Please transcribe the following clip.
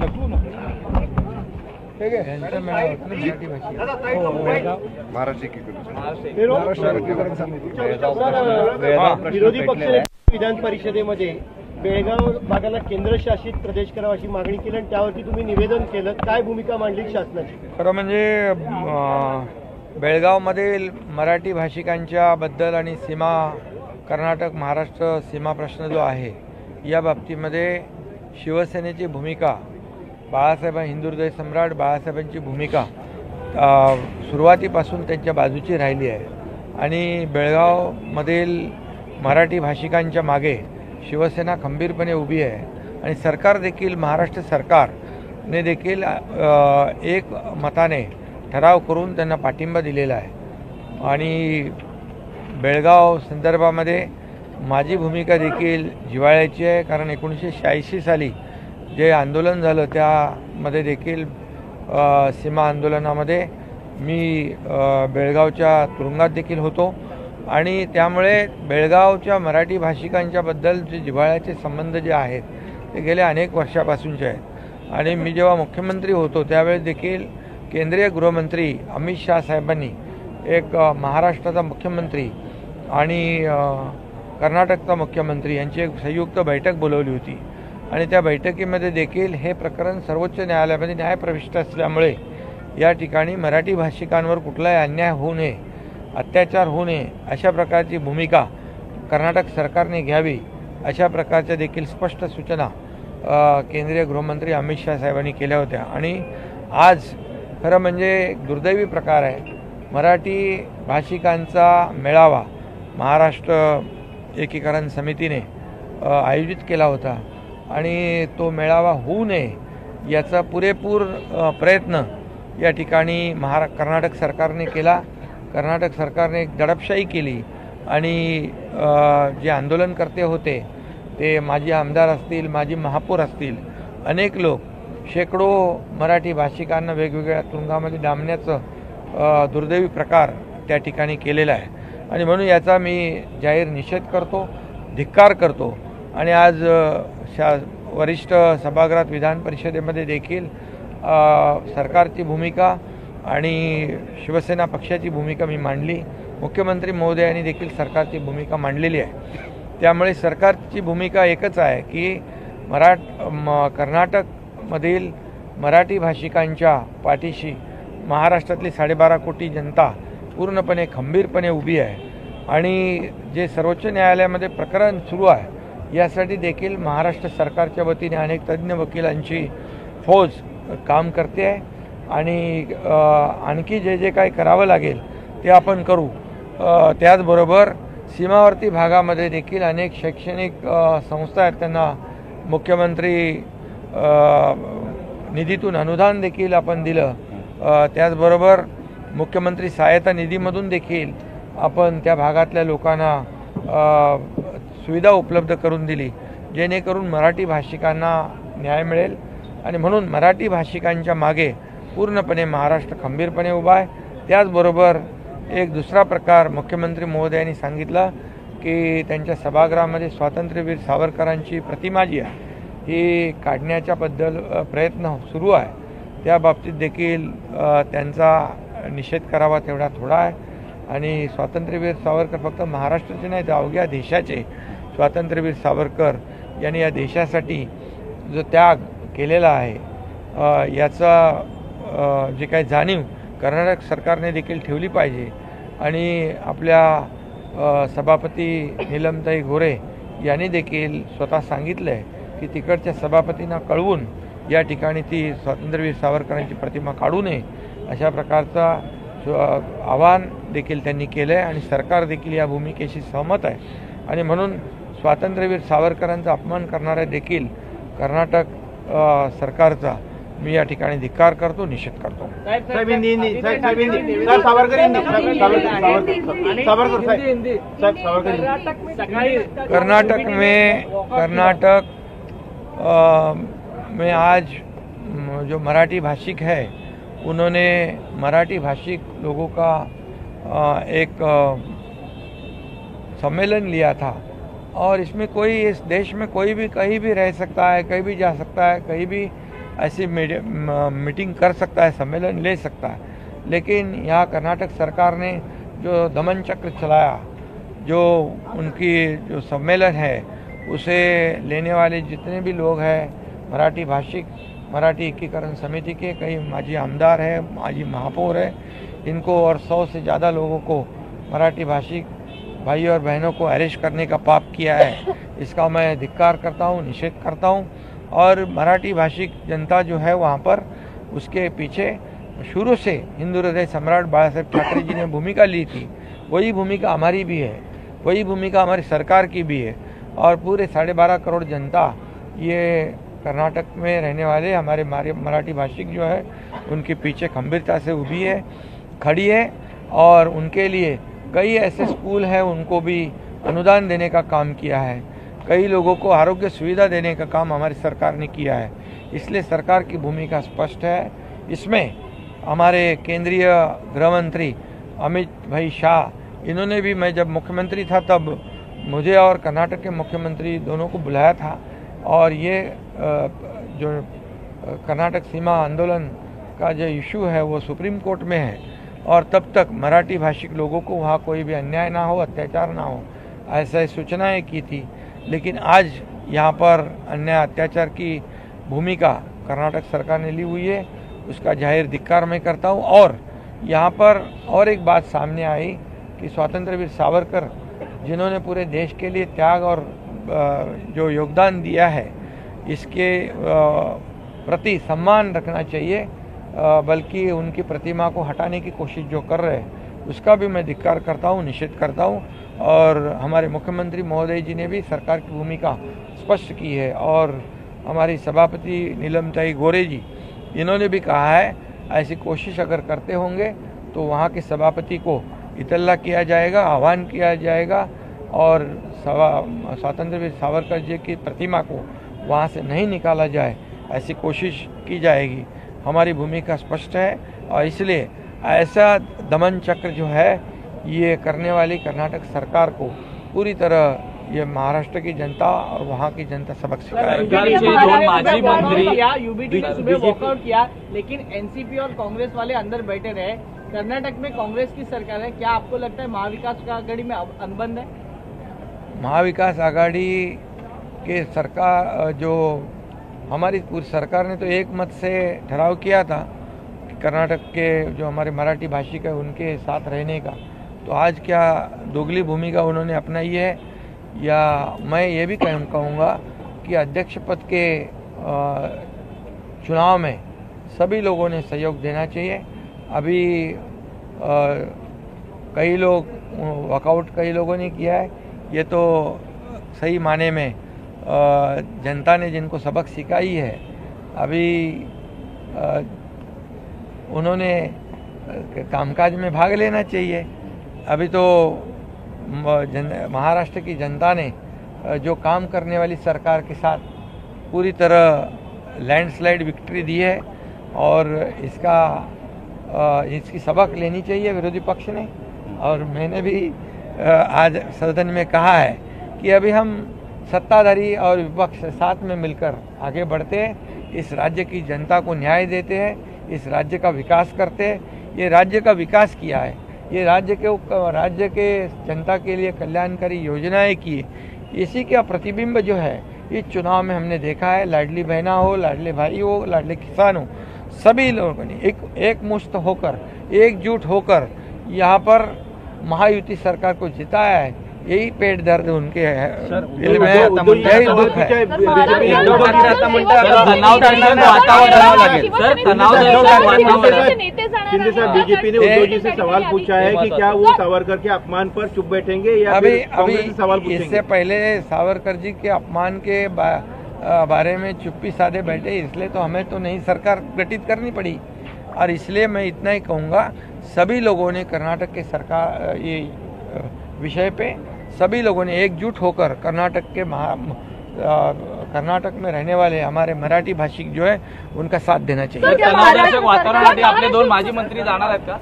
ठीक है महाराष्ट्र एकीकरण समिती विरोधी पक्ष विधान परिषदेमध्ये बेळगाव भागाला केंद्रशासित प्रदेश करावा अशी मागणी केली आणि त्यावरती तुम्ही निवेदन केलं. काय भूमिका मांडली शासनाची? खरं म्हणजे बेळगावमधील मराठी भाषिकांच्या बद्दल आणि सीमा कर्नाटक महाराष्ट्र सीमा प्रश्न जो आहे या बाबतीमध्ये शिवसेनेची भूमिका, बाळासाहेब हिंदू हृदय सम्राट बाळासाहेबांची भूमिका सुरुवातीपासून त्यांच्या बाजूची राहिली आहे आणि बेळगावमधील मराठी भाषिकांच्या मागे शिवसेना खंबीरपणे उभी आहे आणि सरकार देखील महाराष्ट्र सरकारने देखील एक मताने ठराव करून त्यांना पाठिंबा दिलेला आहे आणि बेळगाव संदर्भामध्ये माझी भूमिका देखील जिव्हाळ्याची आहे. कारण 1986 साली जे आंदोलन झालं त्यामध्ये देखील सीमा आंदोलनामध्ये मी बेळगावच्या तुरुंगात देखील होतो आणि त्यामुळे बेळगावच्या मराठी भाषिकांच्याबद्दल जे जिव्हाळ्याचे संबंध जे आहेत ते गेल्या अनेक वर्षापासूनचे आहेत आणि मी जेव्हा मुख्यमंत्री होतो त्यावेळेस देखील केंद्रीय गृहमंत्री अमित शाह साहेबांनी एक महाराष्ट्राचा मुख्यमंत्री आणि कर्नाटकचा मुख्यमंत्री यांची एक संयुक्त बैठक बोलवली होती आणि त्या बैठकीमध्ये देखील हे प्रकरण सर्वोच्च न्यायालयामध्ये न्यायप्रविष्ट असल्यामुळे या ठिकाणी मराठी भाषिकांवर कुठलाही अन्याय होऊ नये, अत्याचार होऊ नये अशा प्रकारची भूमिका कर्नाटक सरकारने घ्यावी अशा प्रकारच्या देखील स्पष्ट सूचना केंद्रीय गृहमंत्री अमित शाह साहेबांनी केल्या होत्या. आणि आज खरं म्हणजे दुर्दैवी प्रकार आहे, मराठी भाषिकांचा मेळावा महाराष्ट्र एकीकरण समितीने आयोजित केला होता आणि तो मेळावा होऊ नये याचा पुरेपूर प्रयत्न या ठिकाणी कर्नाटक सरकारने केला. कर्नाटक सरकारने एक दडपशाही केली आणि जे आंदोलनकर्ते होते ते माजी आमदार असतील, माजी महापौर असतील, अनेक लोक शेकडो मराठी भाषिकांना वेगवेगळ्या तुरुंगामध्ये डांबण्याचं दुर्दैवी प्रकार त्या ठिकाणी केलेला आहे आणि म्हणून याचा मी जाहीर निषेध करतो, धिक्कार करतो. आणि आज वरिष्ठ सभागृहात विधान परिषदेमध्ये देखील सरकारची भूमिका आणि शिवसेना पक्षाची भूमिका मी मांडली. मुख्यमंत्री महोदयांनी देखील सरकारची भूमिका मांडलेली आहे. त्यामुळे सरकारची भूमिका एकच आहे की कर्नाटकमधील मराठी भाषिकांच्या पाठीशी महाराष्ट्रातली 12.5 कोटी जनता पूर्णपणे खंबीरपणे उभी आहे आणि जे सर्वोच्च न्यायालयामध्ये प्रकरण सुरू आहे यासाठी देखील महाराष्ट्र सरकारच्या वतीने अनेक तज्ज्ञ वकिलांची फौज काम करते आहे आणि आणखी जे जे काही करावं लागेल ते आपण करू. त्याचबरोबर सीमावर्ती भागामध्ये देखील अनेक शैक्षणिक संस्था आहेत, त्यांना मुख्यमंत्री निधीतून अनुदान देखील आपण दिलं. त्याचबरोबर मुख्यमंत्री सहायता निधीमधून देखील आपण त्या भागातल्या लोकांना सुविधा उपलब्ध करून दिली जेणेकरून मराठी भाषिकांना न्याय मिळेल आणि म्हणून मराठी भाषिकांच्या मागे पूर्णपणे महाराष्ट्र खंबीरपणे उभा आहे. त्याचबरोबर एक दुसरा प्रकार मुख्यमंत्री महोदयांनी सांगितलं की त्यांच्या सभागृहामध्ये स्वातंत्र्यवीर सावरकरांची प्रतिमा जी आहे ही काढण्याच्या बद्दल प्रयत्न सुरू आहे. त्या बाबतीत देखील त्यांचा निषेध करावा तेवढा थोडा आहे आणि स्वातंत्र्यवीर सावरकर फक्त महाराष्ट्राचे नाही तर अवघ्या देशाचे स्वातंत्र्यवीर सावरकर यांनी या देशासाठी जो त्याग केलेला आहे याचा जे काही जाणीव कर्नाटक सरकारने देखील ठेवली पाहिजे. आणि आपल्या सभापती नीलमताई गोरे यांनी देखील स्वतः सांगितलं आहे की तिकडच्या सभापतींना कळवून या ठिकाणी ती स्वातंत्र्यवीर सावरकरांची प्रतिमा काढू नये अशा प्रकारचा आवाहन देखील त्यांनी केलं आहे आणि सरकार देखील या भूमिकेशी सहमत आहे. आणि म्हणून स्वातंत्र्यवीर सावरकरांचा अपमान करणाऱ्या देखील कर्नाटक सरकारचा मी या ठिकाणी धिक्कार करतो, निषेध करतो. कर्नाटक में आज जो मराठी भाषिक है उन्होंने मराठी भाषिक लोगों का एक सम्मेलन लिया था और इसमें कोई इस देश में कोई भी कहीं भी रह सकता है, कहीं भी जा सकता है, कहीं भी ऐसी मीटिंग कर सकता है, सम्मेलन ले सकता है। लेकिन यहाँ कर्नाटक सरकार ने जो दमन चक्र चलाया, जो उनकी जो सम्मेलन है उसे लेने वाले जितने भी लोग हैं, मराठी भाषिक, मराठी एकीकरण समिति के कई माजी आमदार हैं, माजी महापौर हैं, इनको और 100 से ज़्यादा लोगों को मराठी भाषिक भाई और बहनों को अरेस्ट करने का पाप किया है। इसका मैं धिक्कार करता हूँ, निषेध करता हूँ। और मराठी भाषिक जनता जो है वहाँ पर, उसके पीछे शुरू से हिंदू हृदय सम्राट बाला साहेब ठाकरे जी ने भूमिका ली थी, वही भूमिका हमारी भी है, वही भूमिका हमारी सरकार की भी है। और पूरे 12.5 करोड़ जनता, ये कर्नाटक में रहने वाले हमारे मराठी भाषिक जो है, उनके पीछे खंभीरता से उभी है, खड़ी है। और उनके लिए कई ऐसे स्कूल हैं, उनको भी अनुदान देने का काम किया है। कई लोगों को आरोग्य सुविधा देने का काम हमारी सरकार ने किया है। इसलिए सरकार की भूमिका स्पष्ट है। इसमें हमारे केंद्रीय गृह मंत्री अमित भाई शाह, इन्होंने भी, मैं जब मुख्यमंत्री था तब मुझे और कर्नाटक के मुख्यमंत्री दोनों को बुलाया था। और ये जो कर्नाटक सीमा आंदोलन का जो इशू है वो सुप्रीम कोर्ट में है, और तब तक मराठी भाषिक लोगों को वहाँ कोई भी अन्याय ना हो, अत्याचार ना हो, ऐसा सूचनाएं की थी। लेकिन आज यहाँ पर अन्याय अत्याचार की भूमिका कर्नाटक सरकार ने ली हुई है, उसका जाहिर धिक्कार मैं करता हूँ। और यहाँ पर और एक बात सामने आई कि स्वतंत्र वीर सावरकर, जिन्होंने पूरे देश के लिए त्याग और जो योगदान दिया है, इसके प्रति सम्मान रखना चाहिए, बल्कि उनकी प्रतिमा को हटाने की कोशिश जो कर रहे हैं उसका भी मैं धिक्कार करता हूँ, निषेध करता हूँ। और हमारे मुख्यमंत्री महोदय जी ने भी सरकार की भूमिका स्पष्ट की है। और हमारी सभापति नीलमताई गोरे जी, इन्होंने भी कहा है ऐसी कोशिश अगर करते होंगे तो वहाँ के सभापति को इतला किया जाएगा, आह्वान किया जाएगा, और स्वतंत्र वीर सावरकर जी की प्रतिमा को वहाँ से नहीं निकाला जाए, ऐसी कोशिश की जाएगी। हमारी भूमिका स्पष्ट है। और इसलिए ऐसा दमन चक्र जो है ये करने वाली कर्नाटक सरकार को पूरी तरह ये महाराष्ट्र की जनता और वहाँ की जनता सबक सिखाएगी। माजी मंत्री यूबीडी ने सुबह वॉकआउट किया, लेकिन एनसीपी और कांग्रेस वाले अंदर बैठे रहे। कर्नाटक में कांग्रेस की सरकार है, क्या आपको लगता है महाविकास आघाड़ी में अनबन है? महाविकास आघाड़ी के सरकार, जो हमारी पूरी सरकार ने तो एक मत से ठहराव किया था कि कर्नाटक के जो हमारे मराठी भाषिक है उनके साथ रहने का। तो आज क्या दोगली भूमिका उन्होंने अपनाई है? या मैं ये भी कहूँगा कि अध्यक्ष पद के चुनाव में सभी लोगों ने सहयोग देना चाहिए। अभी कई लोग वॉकआउट कई लोगों ने किया है, ये तो सही माने में जनता ने जिनको सबक सिखाई है, अभी उन्होंने कामकाज में भाग लेना चाहिए। अभी तो महाराष्ट्र की जनता ने जो काम करने वाली सरकार के साथ पूरी तरह लैंडस्लाइड विक्ट्री दी है, और इसकी सबक लेनी चाहिए विरोधी पक्ष ने। और मैंने भी आज सदन में कहा है कि अभी हम सत्ताधारी और विपक्ष साथ में मिलकर आगे बढ़ते हैं, इस राज्य की जनता को न्याय देते हैं, इस राज्य का विकास करते हैं। ये राज्य का विकास किया है, ये राज्य के जनता के लिए कल्याणकारी योजनाएं की है। इसी का प्रतिबिंब जो है इस चुनाव में हमने देखा है। लाडली बहना हो, लाडले भाई हो, लाडले किसान हो, सभी लोगों ने एक मुश्त होकर, एकजुट होकर यहाँ पर महायुति सरकार को जिताया है। यही पेट दर्द उनके दिल में है, यही दुख है। बीजेपी ने उद्धव जी से सवाल पूछा है कि क्या वो सावरकर के अपमान पर चुप बैठेंगे या अभी सवाल पूछेंगे? इससे पहले सावरकर जी के अपमान के बारे में चुप्पी साधे बैठे, इसलिए तो हमें तो नई सरकार गठित करनी पड़ी। और इसलिए मैं इतना ही कहूँगा, सभी लोगों ने कर्नाटक के सरकार ये विषय पे सभी लोगों ने एकजुट होकर कर्नाटक में रहने वाले हमारे मराठी भाषिक जो है उनका साथ देना चाहिए। तणावदर्शक वातावरणात आपले 2 माजी मंत्री जाणार आहेत का?